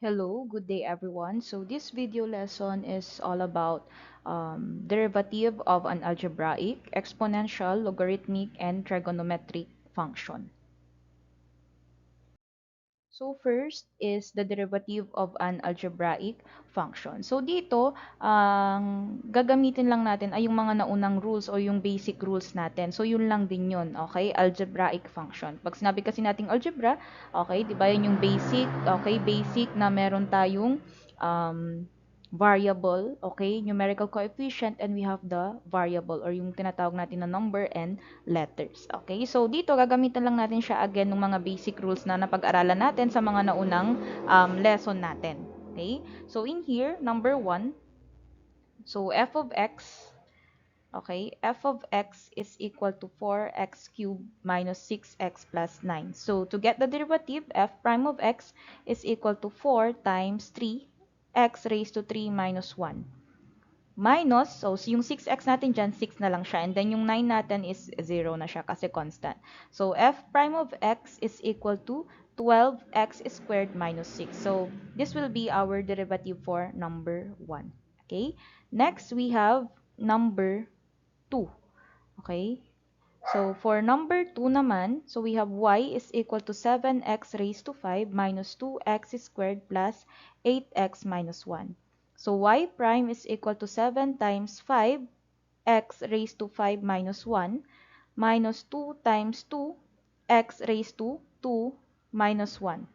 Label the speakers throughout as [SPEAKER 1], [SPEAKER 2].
[SPEAKER 1] Hello, good day everyone. So this video lesson is all about derivative of an algebraic, exponential, logarithmic, and trigonometric function. So first is the derivative of an algebraic function. So dito, ang gagamitin lang natin ay yung mga naunang rules o yung basic rules natin. So yun lang din yun, okay? Algebraic function. Pag sinabi kasi nating algebra, okay, di ba yun yung basic, okay? Basic na meron tayong variable, okay, numerical coefficient, and we have the variable or yung tinatawag natin na number and letters. Okay, so dito gagamitan lang natin siya again ng mga basic rules na napag-aralan natin sa mga naunang lesson natin. Okay, so in here, number 1, so f of x, okay, f of x is equal to 4x cubed minus 6x plus 9. So to get the derivative, f prime of x is equal to 4 times 3x raised to 3 minus 1. Minus, so yung 6x natin dyan, 6 na lang siya. And then yung 9 natin is 0 na siya kasi constant. So f prime of x is equal to 12x squared minus 6. So this will be our derivative for number 1. Okay? Next, we have number 2. Okay? So for number 2 naman, so we have y is equal to 7x raised to 5 minus 2x squared plus 8x minus 1. So y prime is equal to 7 times 5x raised to 5 minus 1 minus 2 times 2x raised to 2 minus 1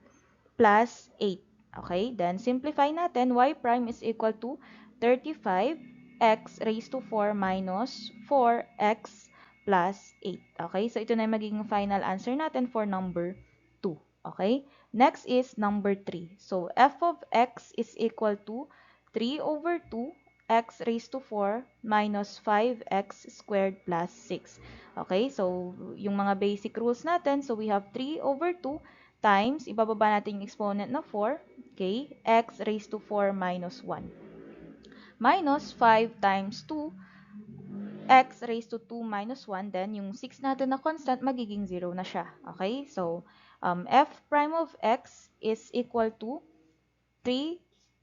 [SPEAKER 1] plus 8. Okay, then simplify natin, y prime is equal to 35x raised to 4 minus 4x plus 8. Okay, so ito na yung magiging final answer natin for number 2. Okay, next is number 3. So f of x is equal to 3 over 2 x raised to 4 minus 5x squared plus 6. Okay, so yung mga basic rules natin, so we have 3 over 2 times, ibababa natin yung exponent na 4, okay, x raised to 4 minus 1. Minus 5 times 2, x raised to 2 minus 1, then yung 6 natin na constant, magiging 0 na siya. Okay, so f prime of x is equal to 3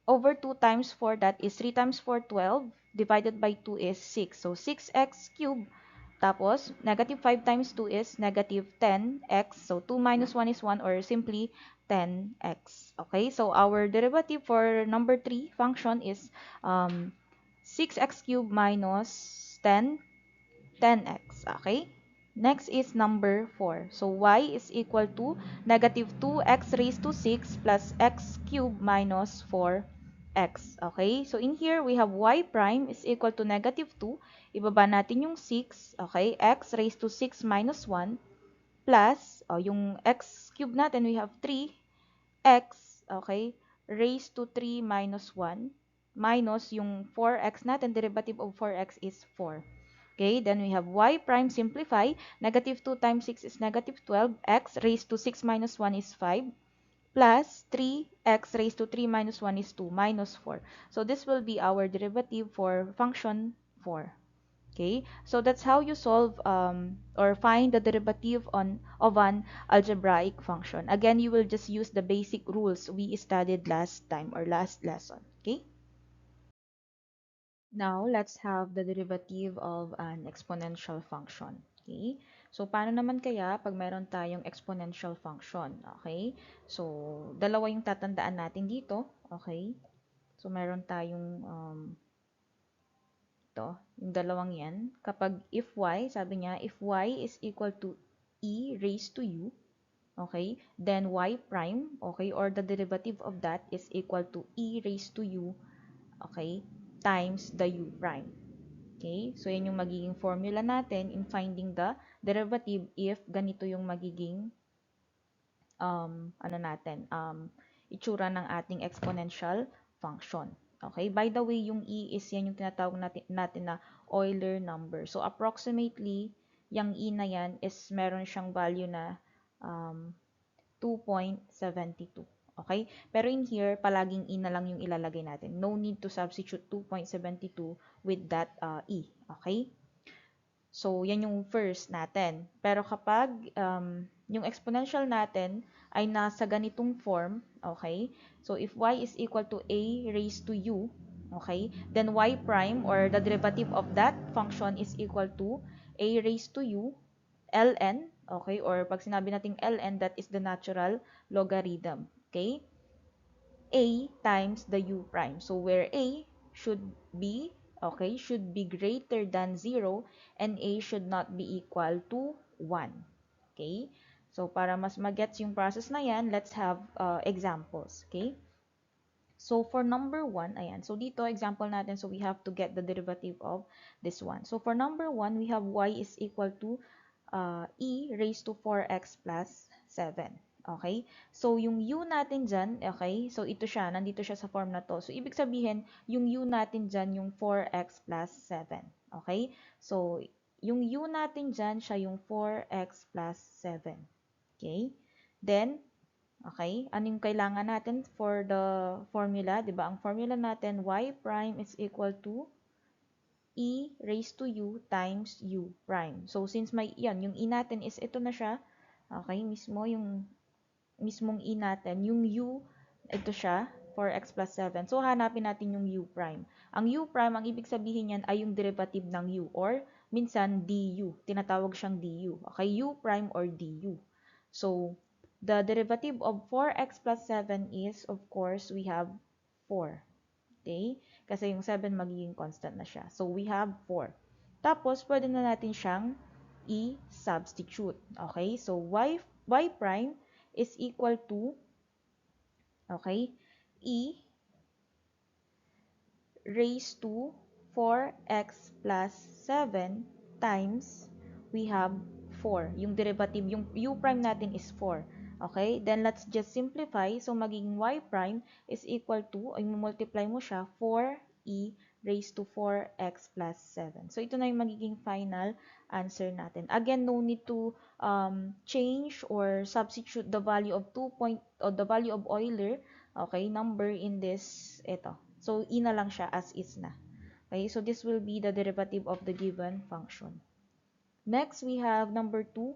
[SPEAKER 1] over 2 times 4, that is 3 times 4, 12, divided by 2 is 6. So 6x cubed. Tapos, negative 5 times 2 is negative 10x. So, 2 minus 1 is 1 or simply 10x. Okay, so our derivative for number 3 function is 6x cubed minus 10x. Okay, next is number 4. So, y is equal to negative 2x raised to 6 plus x cubed minus 4x. Okay, so in here, we have y prime is equal to negative 2. Ibaba natin yung 6. Okay, x raised to 6 minus 1 plus, yung x cubed natin, we have 3x, okay, raised to 3 minus 1 minus yung 4x natin, derivative of 4x is 4. Okay, then we have y prime, simplify. Negative 2 times 6 is negative 12. X raised to 6 minus 1 is 5. Plus 3x raised to 3 minus 1 is 2 minus 4. So this will be our derivative for function 4. Okay, so that's how you solve or find the derivative of an algebraic function. Again, you will just use the basic rules we studied last time or last lesson. Okay. Now, let's have the derivative of an exponential function. Okay? So, paano naman kaya pag meron tayong exponential function? Okay? So, dalawa yung tatandaan natin dito. Okay? So, meron tayong yung dalawang yan. Kapag if y, sabi niya, if y is equal to e raised to u, okay, then y prime, okay, or the derivative of that is equal to e raised to u, okay, times the u prime. Okay? So, yan yung magiging formula natin in finding the derivative if ganito yung magiging itsura ng ating exponential function. Okay? By the way, yung e is yan yung tinatawag natin na Euler number. So, approximately, yung e na yan is meron siyang value na 2.72. Okay? Pero in here, palaging e na lang yung ilalagay natin. No need to substitute 2.72 with that e. Okay? So, yan yung first natin. Pero kapag yung exponential natin ay nasa ganitong form, okay? So, if y is equal to a raised to u, okay, then y prime or the derivative of that function is equal to a raised to u ln, okay, or pag sinabi nating ln, that is the natural logarithm, okay, a times the u prime. So, where a should be, okay, should be greater than 0 and a should not be equal to 1. Okay? So, para mas magets yung process na yan, let's have examples. Okay? So, for number 1, ayan. So, dito, example natin, so we have to get the derivative of this one. So, for number 1, we have y is equal to e raised to 4x plus 7. Okay? So, yung u natin dyan, okay? So, ito siya, nandito siya sa form na to. So, ibig sabihin, yung u natin dyan, yung 4x plus 7. Okay? So, yung u natin dyan, siya yung 4x plus 7. Okay? Then, okay, ano yung kailangan natin for the formula? Diba? Ang formula natin, y prime is equal to e raised to u times u prime. So, since may, yan, yung e natin is ito na siya. Okay, mismo yung mismong e natin. Yung u, ito siya, 4x plus 7. So, hanapin natin yung u prime. Ang u prime, ang ibig sabihin yan ay yung derivative ng u or minsan du. Tinatawag siyang du. Okay, u prime or du. So, the derivative of 4x plus 7 is, of course, we have 4. Okay? Kasi yung 7 magiging constant na siya. So, we have 4. Tapos, pwede na natin siyang i-substitute. Okay? So, y prime is equal to, okay, e raised to 4x plus 7 times, we have 4. Yung derivative, yung u prime natin is 4. Okay? Then, let's just simplify. So, magiging y prime is equal to, ay multiply mo siya, 4e raised to 4x plus 7. So, ito na yung magiging final answer natin. Again, no need to change or substitute the value of 2 point, or the value of Euler, okay, number in this, ito. So, e na lang siya as is na. Okay, so this will be the derivative of the given function. Next, we have number 2.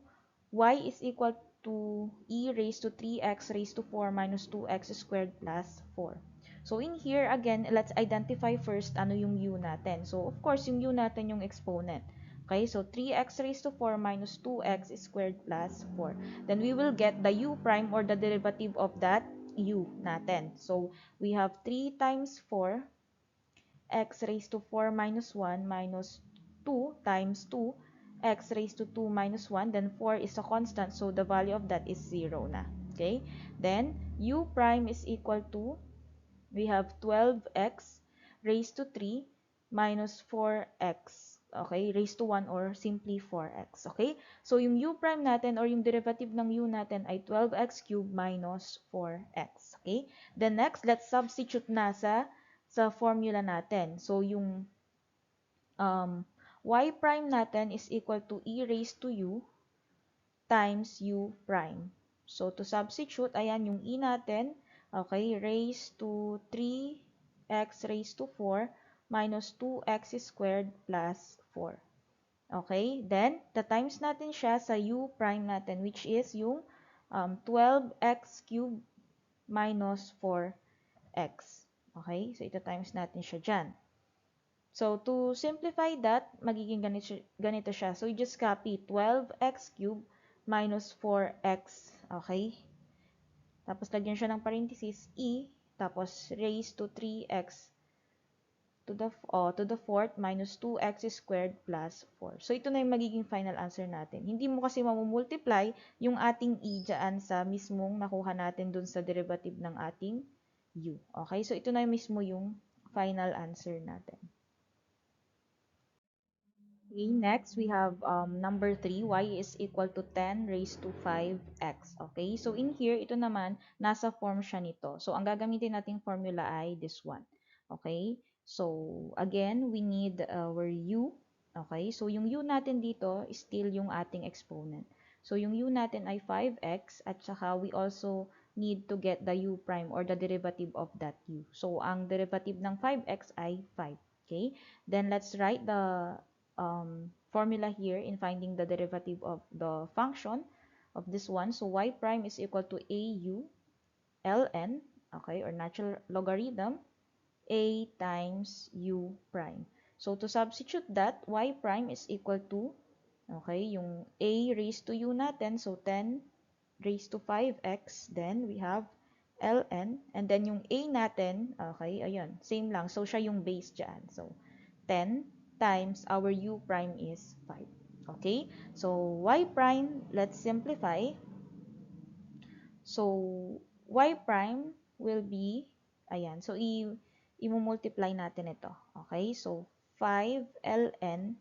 [SPEAKER 1] Y is equal to e raised to 3x raised to 4 minus 2x squared plus 4. So, in here, again, let's identify first ano yung u natin. So, of course, yung u natin yung exponent. Okay, so 3x raised to 4 minus 2x squared plus 4. Then, we will get the u prime or the derivative of that u natin. So, we have 3 times 4 x raised to 4 minus 1 minus 2 times 2 x raised to 2 minus 1, then 4 is a constant, so the value of that is 0 na. Okay? Then, u prime is equal to, we have 12x raised to 3 minus 4x. Okay? Raised to 1 or simply 4x. Okay? So, yung u prime natin or yung derivative ng u natin ay 12x cubed minus 4x. Okay? Then next, let's substitute na sa formula natin. So, yung y prime natin is equal to e raised to u times u prime. So, to substitute, ayan yung e natin, okay, raised to 3x raised to 4 minus 2x squared plus 4. Okay, then, the times natin siya sa u prime natin, which is yung 12x cubed minus 4x. Okay, so ito times natin siya dyan. So, to simplify that, magiging ganito siya. So, you just copy 12x cubed minus 4x. Okay? Tapos, lagyan siya ng parenthesis, e, tapos raised to 3x to the fourth minus 2x squared plus 4. So, ito na yung magiging final answer natin. Hindi mo kasi mamumultiply yung ating e dyan sa mismong nakuha natin dun sa derivative ng ating u. Okay? So, ito na yung mismo yung final answer natin. Okay, next we have number 3, y is equal to 10 raised to 5x. Okay, so in here, ito naman, nasa form siya nito. So, ang gagamitin nating formula ay this one. Okay, so again, we need our u. Okay, so yung u natin dito is still yung ating exponent. So, yung u natin ay 5x at saka we also need to get the u prime or the derivative of that u. So, ang derivative ng 5x ay 5. Okay, then let's write the formula here in finding the derivative of the function. of this one. So y prime is equal to AU ln, okay, or natural logarithm, a times u prime. So to substitute that, y prime is equal to, okay, yung a raised to u natin, so 10 raised to 5x, then we have ln, and then yung a natin, okay, ayun, same lang, so siya yung base dyan. So 10 times our u prime is 5. Okay, so y prime, let's simplify. So y prime will be, ayan, so i-multiply natin ito. Okay, so 5 ln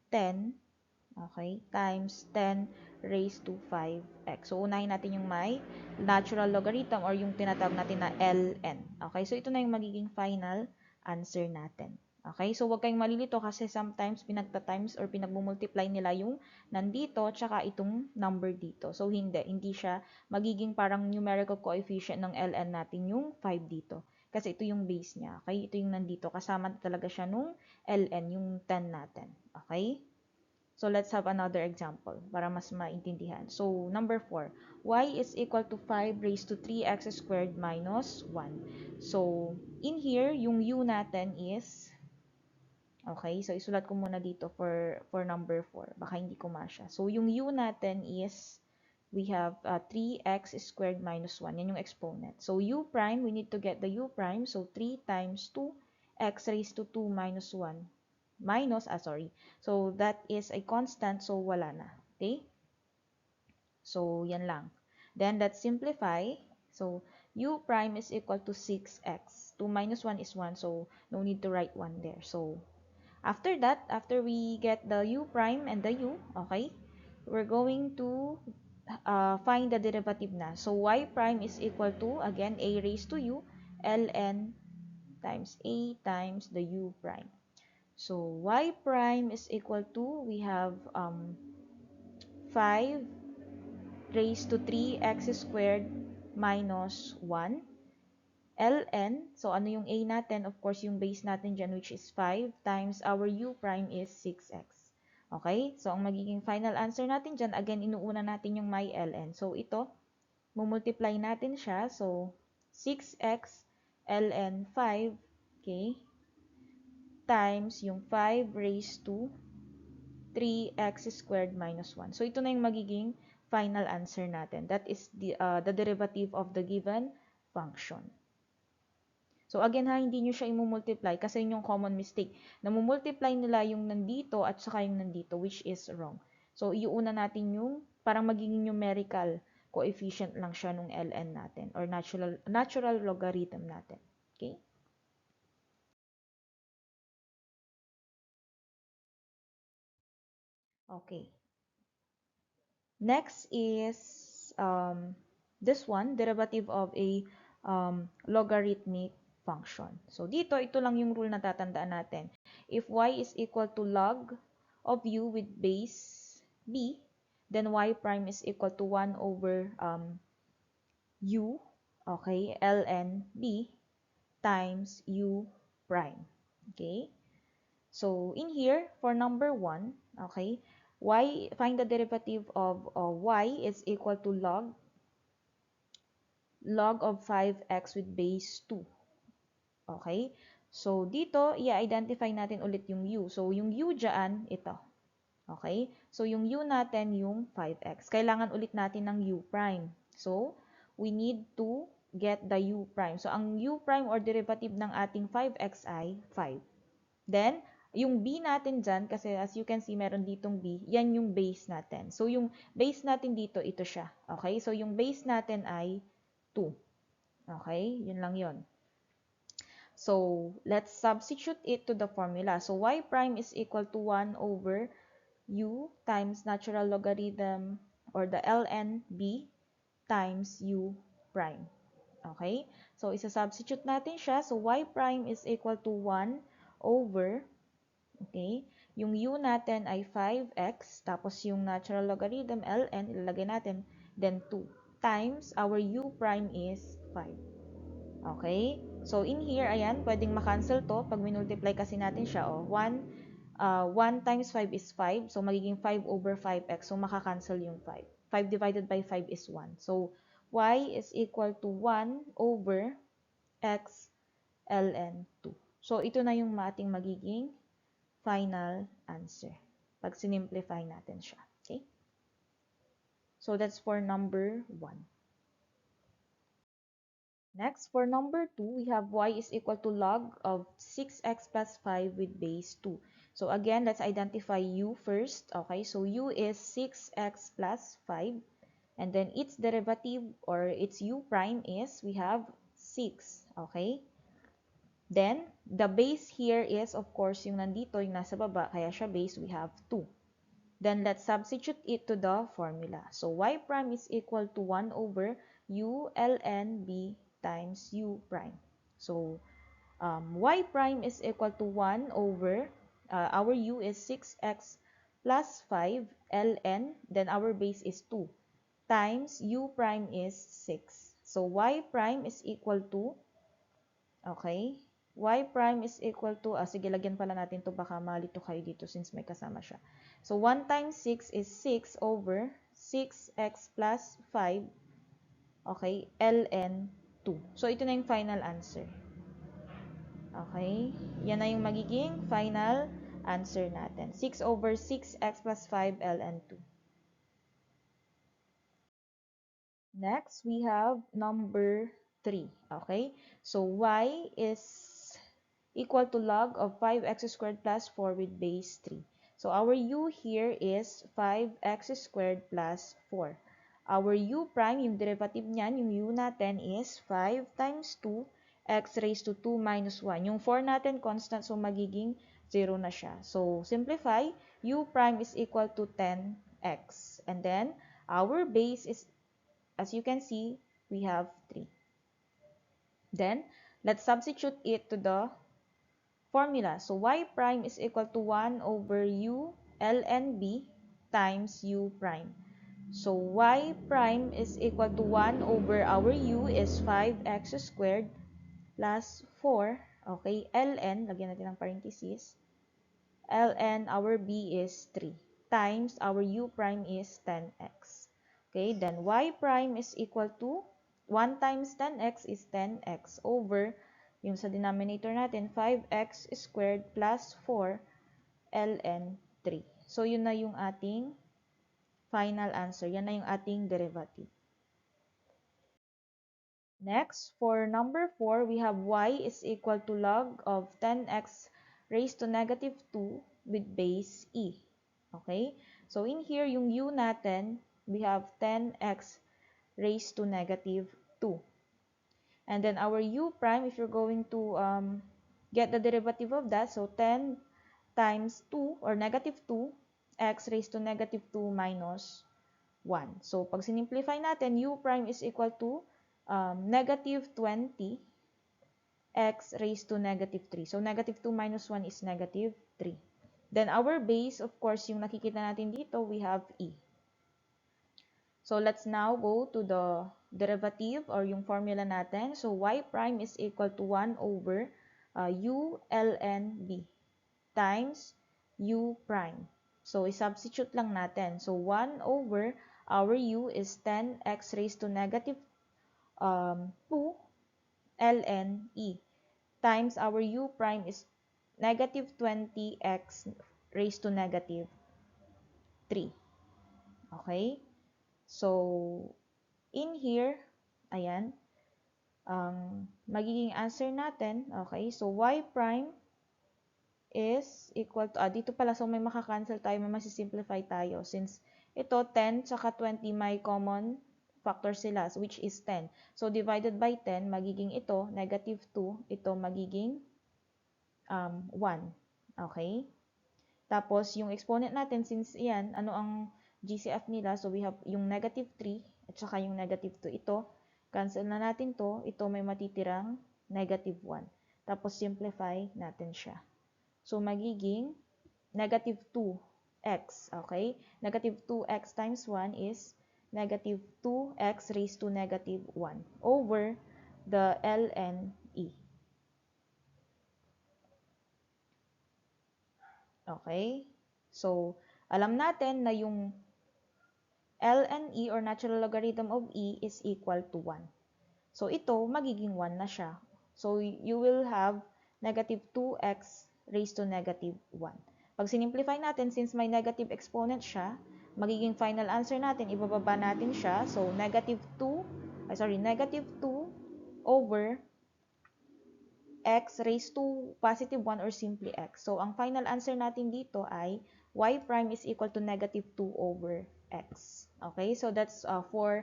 [SPEAKER 1] 10, okay, times 10 raised to 5x. So, unahin natin yung may natural logarithm or yung tinatawag natin na ln. Okay, so ito na yung magiging final answer natin. Okay, so huwag kayong malilito kasi sometimes pinagta-times or pinagmumultiply nila yung nandito tsaka itong number dito. So, hindi siya magiging parang numerical coefficient ng ln natin yung 5 dito. Kasi ito yung base niya. Okay, ito yung nandito. Kasama talaga siya nung ln, yung 10 natin. Okay? So, let's have another example para mas maintindihan. So, number 4. Y is equal to 5 raised to 3x squared minus 1. So, in here, yung u natin is, okay, so isulat ko muna dito for number 4. Baka hindi ko masya. So, yung u natin is, we have 3x squared minus 1. Yan yung exponent. So, u prime, we need to get the u prime. So, 3 times 2x raised to 2 minus 1. So, that is a constant, so wala na. Okay? So, yan lang. Then, let's simplify. So, u prime is equal to 6x. 2 minus 1 is 1, so no need to write 1 there. So, after that, after we get the u prime and the u, okay, we're going to find the derivative na. So, y prime is equal to, again, a raised to u, ln times a times the u prime. So, y prime is equal to, we have 5 raised to 3x squared minus 1 ln, so ano yung a natin? Of course, yung base natin dyan, which is 5, times our u prime is 6x. Okay? So, ang magiging final answer natin dyan, again, inuuna natin yung may ln. So, ito, mumultiply natin siya. So, 6x ln 5, okay, times yung 5 raised to 3x squared minus 1. So, ito na yung magiging final answer natin. That is the derivative of the given function. So, again ha, hindi nyo siya i-multiply kasi yun yung common mistake. Namumultiply nila yung nandito at saka yung nandito, which is wrong. So, iuuna natin yung parang magiging numerical coefficient lang siya nung ln natin or natural logarithm natin. Okay? Okay. Next is this one, derivative of a logarithmic function. So, dito, ito lang yung rule na tatandaan natin. If y is equal to log of u with base b, then y prime is equal to 1 over u, okay, ln b times u prime. Okay? So, in here, for number 1, okay, find the derivative of y is equal to log of 5x with base 2. Okay? So, dito, i-identify natin ulit yung u. So, yung u dyan, ito. Okay? So, yung u natin, yung 5x. Kailangan ulit natin ng u prime. So, we need to get the u prime. So, ang u prime or derivative ng ating 5x ay 5. Then, yung b natin dyan, kasi as you can see, meron ditong b, yan yung base natin. So, yung base natin dito, ito siya. Okay? So, yung base natin ay 2. Okay? Yun lang yun. So, let's substitute it to the formula. So, y prime is equal to 1 over u times natural logarithm or the ln b times u prime. Okay? So, isa-substitute natin siya. So, y prime is equal to 1 over, okay, yung u natin ay 5x, tapos yung natural logarithm ln, ilalagay natin, then 2, times our u prime is 5. Okay? So, in here, ayan, pwedeng makancel to. Pag minultiply kasi natin siya, 1 times 5 is 5. So, magiging 5 over 5x. So, makakancel yung 5. 5 divided by 5 is 1. So, y is equal to 1 over x ln 2. So, ito na yung ating magiging final answer. Pag sinimplify natin siya. Okay? So, that's for number 1. Next, for number 2, we have y is equal to log of 6x plus 5 with base 2. So again, let's identify u first. Okay, so u is 6x plus 5. And then its derivative or its u prime is, we have 6. Okay? Then, the base here is, of course, yung nandito, yung nasa baba, kaya siya base, we have 2. Then, let's substitute it to the formula. So, y prime is equal to 1 over u ln b times u prime. So, y prime is equal to 1 over, our u is 6x plus 5 ln, then our base is 2, times u prime is 6. So, y prime is equal to, okay, y prime is equal to, sige, lagyan pala natin to baka malito kayo dito since may kasama siya. So, 1 times 6 is 6 over 6x plus 5, okay, ln 2. So, ito na yung final answer. Okay, yan na yung magiging final answer natin. 6 over 6x plus 5 ln 2. Next, we have number 3. Okay, so y is equal to log of 5x squared plus 4 with base 3. So our u here is 5x squared plus 4. Our u prime, yung derivative niyan, yung u natin is 5 times 2 x raised to 2 minus 1. Yung 4 natin constant, so magiging 0 na siya. So simplify, u prime is equal to 10x. And then our base is, as you can see, we have 3. Then, let's substitute it to the formula. So, y prime is equal to 1 over u ln b times u prime. So, y prime is equal to 1 over our u is 5x squared plus 4. Okay, ln, lagyan natin ng parenthesis. Ln, our b is 3 times our u prime is 10x. Okay, then y prime is equal to 1 times 10x is 10x over yung sa denominator natin 5x squared plus 4 ln 3. So yun na yung ating final answer. Yan na yung ating derivative. Next, for number 4, we have y is equal to log of 10x raised to negative 2 with base e. Okay? So, in here, yung u natin, we have 10x raised to negative 2. And then, our u prime, if you're going to get the derivative of that, so 10 times 2, or negative 2, x raised to negative 2 minus 1. So, pag sinimplify natin, u prime is equal to negative 20 x raised to negative 3. So, negative 2 minus 1 is negative 3. Then, our base, of course, yung nakikita natin dito, we have e. So, let's now go to the derivative or yung formula natin. So, y prime is equal to 1 over u ln b times u prime. So, i-substitute lang natin. So, 1 over our u is 10x raised to negative 2 ln e times our u prime is negative 20x raised to negative 3. Okay? So, in here, ayan, magiging answer natin, okay, so y prime is equal to, dito pala, so may makakancel tayo, may masisimplify tayo, since ito, 10 tsaka 20 may common factor sila, which is 10. So, divided by 10, magiging ito, negative 2, ito magiging 1. Okay? Tapos, yung exponent natin, since yan, ano ang GCF nila, so we have yung negative 3, at saka yung negative 2. Ito, cancel na natin to, ito may matitirang negative 1. Tapos, simplify natin siya. So, magiging negative 2x, okay? Negative 2x times 1 is negative 2x raised to negative 1 over the ln e. Okay? So, alam natin na yung ln e or natural logarithm of e is equal to 1. So ito, magiging 1 na siya. So you will have negative 2x raised to negative 1. Pag sinimplify natin, since may negative exponent siya, magiging final answer natin, ibababa natin siya. So negative 2 over x raised to positive 1 or simply x. So ang final answer natin dito ay y prime is equal to negative 2 over x. Okay, so that's for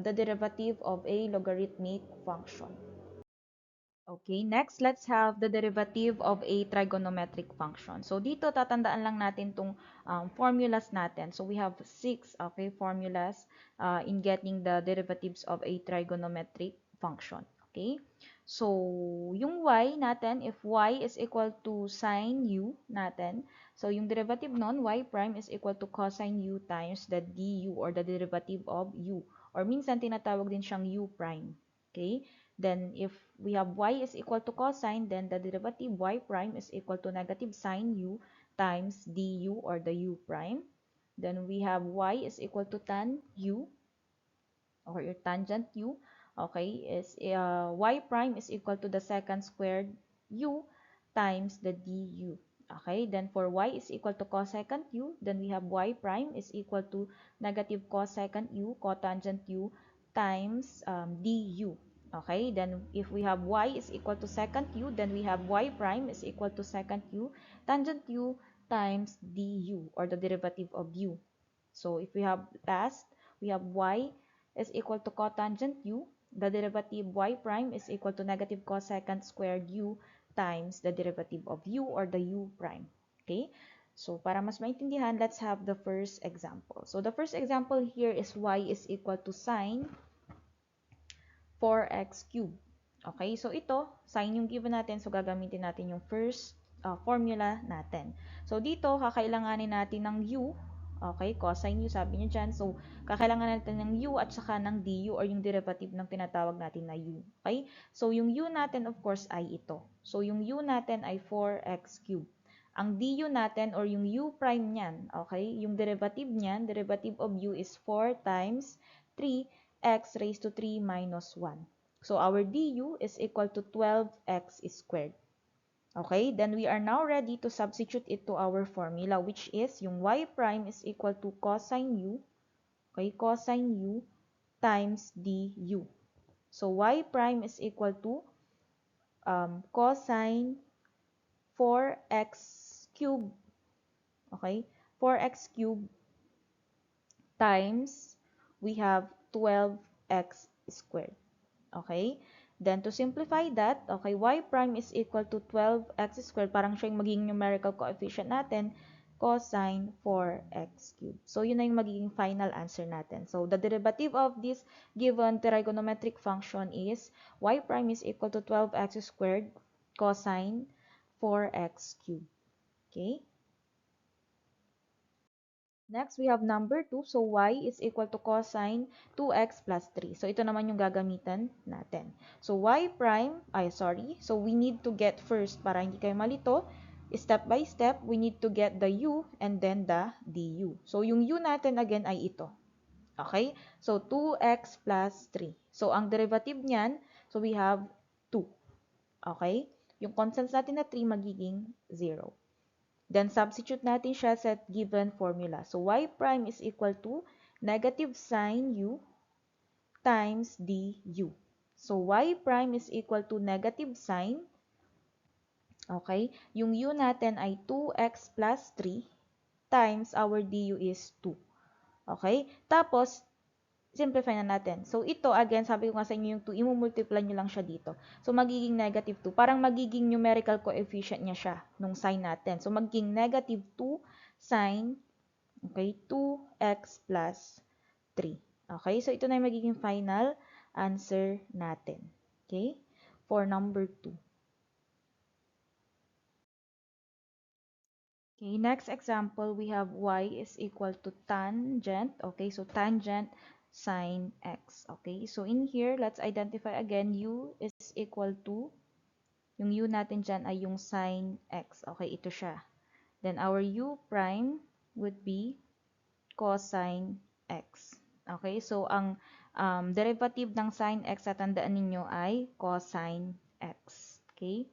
[SPEAKER 1] the derivative of a logarithmic function. Okay, next, let's have the derivative of a trigonometric function. So, dito, tatandaan lang natin itong formulas natin. So, we have 6, okay, formulas in getting the derivatives of a trigonometric function. Okay, so, yung y natin, if y is equal to sine u natin, so, yung derivative nun, y prime is equal to cosine u times the du or the derivative of u. Or minsan, tinatawag din siyang u prime. Okay, then if we have y is equal to cosine, then the derivative y prime is equal to negative sine u times du or the u prime. Then we have y is equal to tan u or your tangent u. Okay, is y prime is equal to the secant squared u times the du. Okay, then for y is equal to cosecant u, then we have y prime is equal to negative cosecant u, cotangent u times du. Okay, then if we have y is equal to secant u, then we have y prime is equal to secant u, tangent u times du or the derivative of u. So if we have last, we have y is equal to cotangent u, the derivative y prime is equal to negative cosecant squared u times the derivative of u or the u prime. Okay? So, para mas maintindihan, let's have the first example. So, the first example here is y is equal to sine 4x cubed. Okay? So, ito, sine yung given natin. So, gagamitin natin yung first formula natin. So, dito, kakailanganin natin ng u. Okay, cosine u, sabi niyo dyan. So, kakailangan natin ng u at saka ng du or yung derivative ng tinatawag natin na u. Okay? So, yung u natin, of course, ay ito. So, yung u natin ay 4x cubed. Ang du natin or yung u prime niyan, okay, yung derivative niyan, derivative of u is 4 times 3x raised to 3 minus 1. So, our du is equal to 12x squared. Okay, then we are now ready to substitute it to our formula, which is yung y prime is equal to cosine u, okay, cosine u times du. So, y prime is equal to cosine 4x cubed, okay, 4x cubed times, we have 12x squared. Okay? Then, to simplify that, okay, y prime is equal to 12x squared. Parang siya yung magiging numerical coefficient natin, cosine 4x cubed. So, yun na yung magiging final answer natin. So, the derivative of this given trigonometric function is y prime is equal to 12x squared cosine 4x cubed. Okay? Next, we have number 2. So, y is equal to cosine 2x plus 3. So, ito naman yung gagamitan natin. So, so we need to get first, para hindi kayo malito, step by step, we need to get the u and then the du. So, yung u natin again ay ito. Okay? So, 2x plus 3. So, ang derivative niyan, so we have 2. Okay? Yung constants natin na 3 magiging 0. Then, substitute natin siya sa given formula. So, y prime is equal to negative sine u times du. So, y prime is equal to negative sine. Okay? Yung u natin ay 2x plus 3 times our du is 2. Okay? Tapos, simplify na natin. So, ito, again, sabi ko nga sa inyo yung 2, imumultiply nyo lang siya dito. So, magiging negative 2. Parang magiging numerical coefficient niya siya nung sign natin. So, magiging negative 2 sine, okay, 2x plus 3. Okay? So, ito na yung magiging final answer natin. Okay? For number 2. Okay, next example, we have y is equal to tangent. Okay, so tangent sine x. Okay, so in here, let's identify again, u is equal to, yung u natin dyan ay yung sine x. Okay, ito siya. Then our u prime would be cosine x. Okay, so ang derivative ng sine x, tatandaan ninyo ay cosine x. Okay,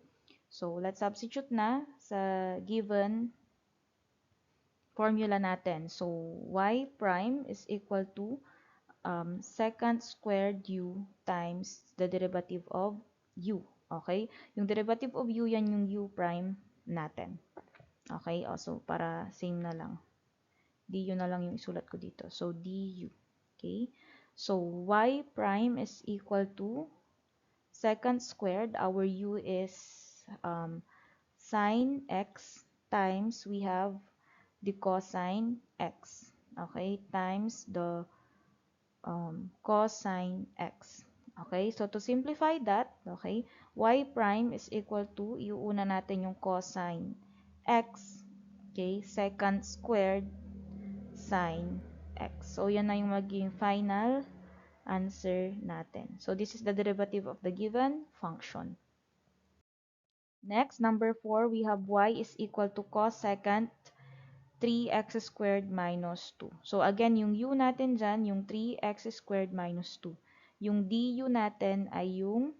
[SPEAKER 1] so let's substitute na sa given formula natin. So y prime is equal to secant squared u times the derivative of u. Okay? Yung derivative of u, yan yung u prime natin. Okay? So, para same na lang. Du na lang yung isulat ko dito. So, du. Okay? So, y prime is equal to secant squared. Our u is sine x times we have the cosine x. Okay? Times the cosine x. Okay, so to simplify that, okay, y prime is equal to, iuuna natin yung cosine x, okay, secant squared sine x. So, yan na yung magiging final answer natin. So, this is the derivative of the given function. Next, number 4, we have y is equal to cosecant 3x squared minus 2. So, again, yung u natin dyan, yung 3x squared minus 2. Yung du natin ay yung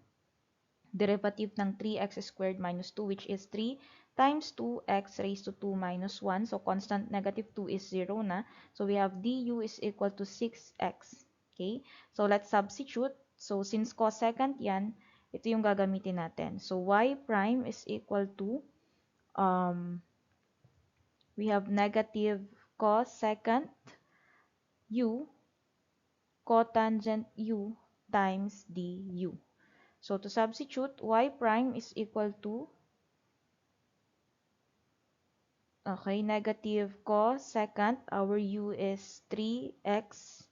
[SPEAKER 1] derivative ng 3x squared minus 2, which is 3 times 2x raised to 2 minus 1. So, constant negative 2 is 0 na. So, we have du is equal to 6x. Okay? So, let's substitute. So, since cosecant yan, ito yung gagamitin natin. So, y prime is equal to we have negative cosecant u cotangent u times du. So, to substitute, y prime is equal to, okay, negative cosecant, our u is 3x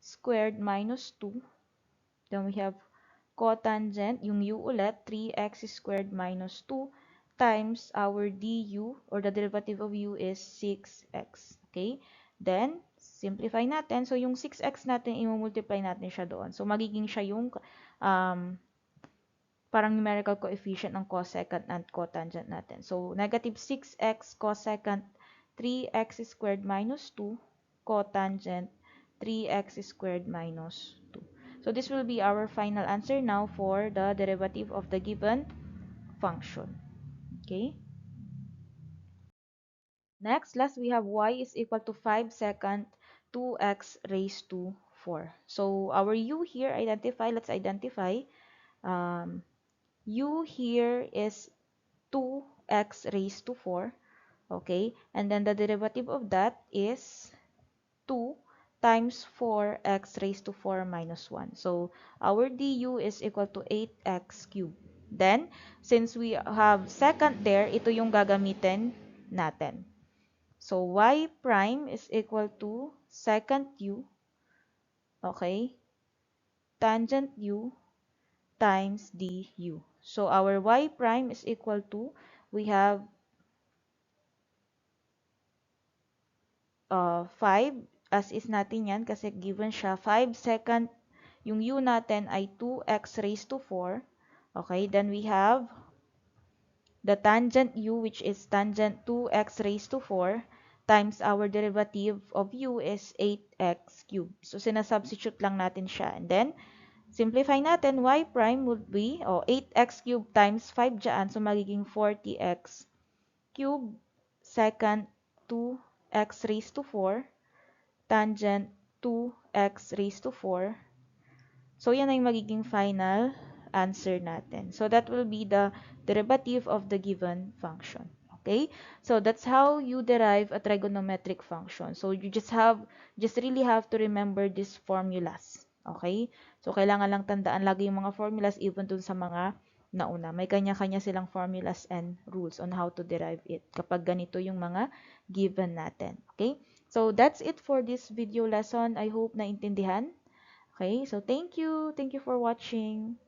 [SPEAKER 1] squared minus 2. Then we have cotangent, yung u ulit, 3x squared minus 2 times our du, or the derivative of u is 6x. Okay? Then, simplify natin. So, yung 6x natin, i-multiply natin siya doon. So, magiging siya yung parang numerical coefficient ng cosecant and cotangent natin. So, negative 6x cosecant 3x squared minus 2 cotangent 3x squared minus 2. So, this will be our final answer now for the derivative of the given function. Okay? Next, last we have y is equal to 5 secant 2x raised to 4. So, our u here, let's identify. U here is 2x raised to 4. Okay? And then the derivative of that is 2 times 4x raised to 4 minus 1. So, our du is equal to 8x cubed. Then, since we have secant there, ito yung gagamitin natin. So, y prime is equal to secant u, okay, tangent u times du. So, our y prime is equal to, we have 5, as is natin yan kasi given siya 5 secant, yung u natin ay 2x raised to 4. Okay, then we have the tangent u, which is tangent 2x raised to 4 times our derivative of u is 8x cubed. So, sinasubstitute lang natin siya. And then, simplify natin, y prime would be 8x cubed times 5 dyan. So, magiging 40x cubed secant 2x raised to 4 tangent 2x raised to 4. So, yan ay magiging final answer natin. So, that will be the derivative of the given function. Okay? So, that's how you derive a trigonometric function. So, you just really have to remember these formulas. Okay? So, kailangan lang tandaan lagi yung mga formulas even dun sa mga nauna. May kanya-kanya silang formulas and rules on how to derive it kapag ganito yung mga given natin. Okay? So, that's it for this video lesson. I hope naintindihan. Okay, so thank you. Thank you for watching.